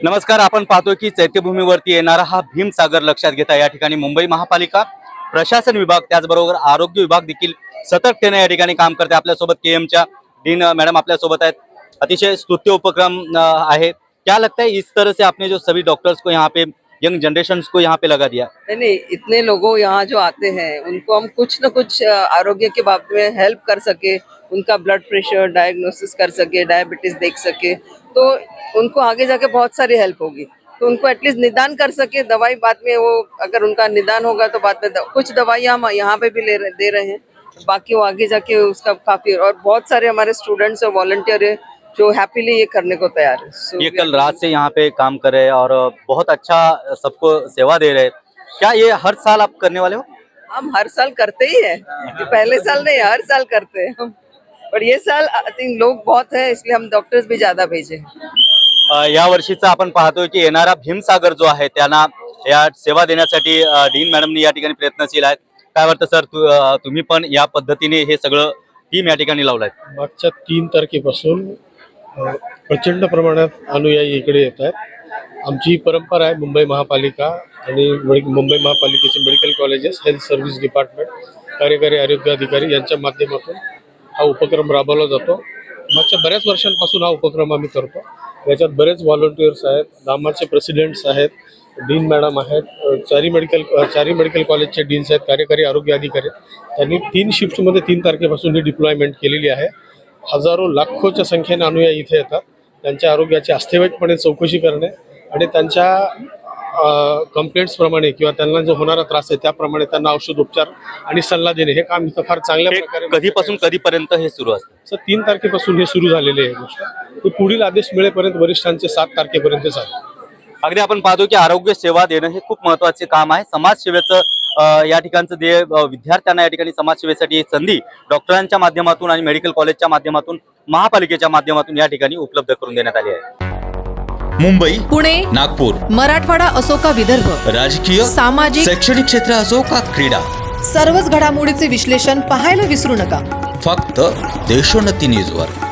नमस्कार. आपण पाहतो की चैत्यभूमीवरती येणारा हा भीमसागर लक्षात घेता या ठिकाणी मुंबई महापालिका प्रशासन विभाग त्याचबरोबर आरोग्य विभाग देखील सतर्कतेने या ठिकाणी काम करते. आपल्यासोबत केएमच्या डीन मैडम आपल्यासोबत आहेत. अतिशय स्तुत्य उपक्रम आहे. क्या लगता है इस तरह से आपने जो सभी डॉक्टर्स को यहाँ पे यंग जनरेशन को यहाँ पे लगा दिया? नहीं, इतने लोगों यहाँ जो आते हैं उनको हम कुछ न कुछ आरोग्य के बाबत में हेल्प कर सके, उनका ब्लड प्रेशर डायग्नोसिस कर सके, डायबिटीज देख सके, तो उनको आगे जाके बहुत सारी हेल्प होगी. तो उनको एटलीस्ट निदान कर सके. दवाई बाद में वो अगर उनका निदान होगा तो बाद में कुछ दवाइयाँ हम यहाँ पे भी दे रहे हैं. बाकी वो आगे जाके उसका काफी और बहुत सारे हमारे स्टूडेंट्स और वॉलंटियर है जो हैप्पीली ये करने को तैयार है. ये कल रात से यहाँ पे काम कर रहे हैं और बहुत अच्छा सबको सेवा दे रहे हैं. क्या ये हर साल आप करने वाले हो? हम हर साल करते ही है. पहले साल नहीं, हर साल करते हैं हम. पर ये साल आई थिंक लोग बहुत है इसलिए हम डॉक्टर्स भी ज्यादा भेजे. या वर्षीचा आपण पाहतोय की येणारा भीमसागर जो आहे त्यांना या सेवा देण्यासाठी डीन मॅडमनी या ठिकाणी प्रयत्नशील आहेत. काय वाटतं सर, तुम्ही पण या पद्धतीने हे सगळं टीम या ठिकाणी लावलाय? मागच्या 3 तारखेपासून प्रचंड प्रमाणात अनुयायी इकडे येत आहेत. आमची परंपरा आहे मुंबई महापालिका आणि मुंबई महापालिकेचे medical colleges, health service department, कार्यकारी आरोग्य अधिकारी यांच्या माध्यमातून हा उपक्रम राबवला जातो. मागच्या बऱ्याच वर्षांपासून हा उपक्रम आम्ही करतो. याच्यात बरेच व्हॉलंटियर्स आहेत, नामाचे प्रेसिडेंट्स आहेत, डीन मॅडम आहेत, चारी मेडिकल कॉलेजचे डीन्स आहेत, कार्यकारी आरोग्य अधिकारी. त्यांनी 3 शिफ्टमध्ये 3 तारखेपासून ही डिप्लॉयमेंट केलेली आहे. हजारो लाखोच्या संख्येने अनुयायी इथे येतात. त्यांच्या आरोग्याची आस्थेवाईकपणे चौकशी करणे आणि त्यांच्या कंप्लेंट्सप्रमाणे किंवा त्यांना जो होणारा त्रास आहे त्याप्रमाणे त्यांना औषधोपचार आणि सल्ला देणे हे काम इथं फार चांगल्या प्रकारे कधीपासून कधीपर्यंत हे सुरू असतं? सर 3 तारखेपासून हे सुरू झालेले आहे गोष्ट. ते पुढील आदेश मिळेपर्यंत वरिष्ठांचे 7 तारखेपर्यंत चालेल. अगदी आपण पाहतो की आरोग्य सेवा देणं हे खूप महत्त्वाचे काम आहे. समाजसेवेचं या ठिकाणचं ध्येय विद्यार्थ्यांना या ठिकाणी समाजसेवेसाठी ही संधी डॉक्टरांच्या माध्यमातून आणि मेडिकल कॉलेजच्या माध्यमातून महापालिकेच्या माध्यमातून या ठिकाणी उपलब्ध करून देण्यात आली आहे. मुंबई, पुणे, नागपूर, मराठवाडा असो का विदर्भ, राजकीय, सामाजिक, शैक्षणिक क्षेत्र असो का क्रीडा, सर्वच घडामोडीचे विश्लेषण पाहायला विसरू नका. फक्त देशोन्नती न्यूजवर.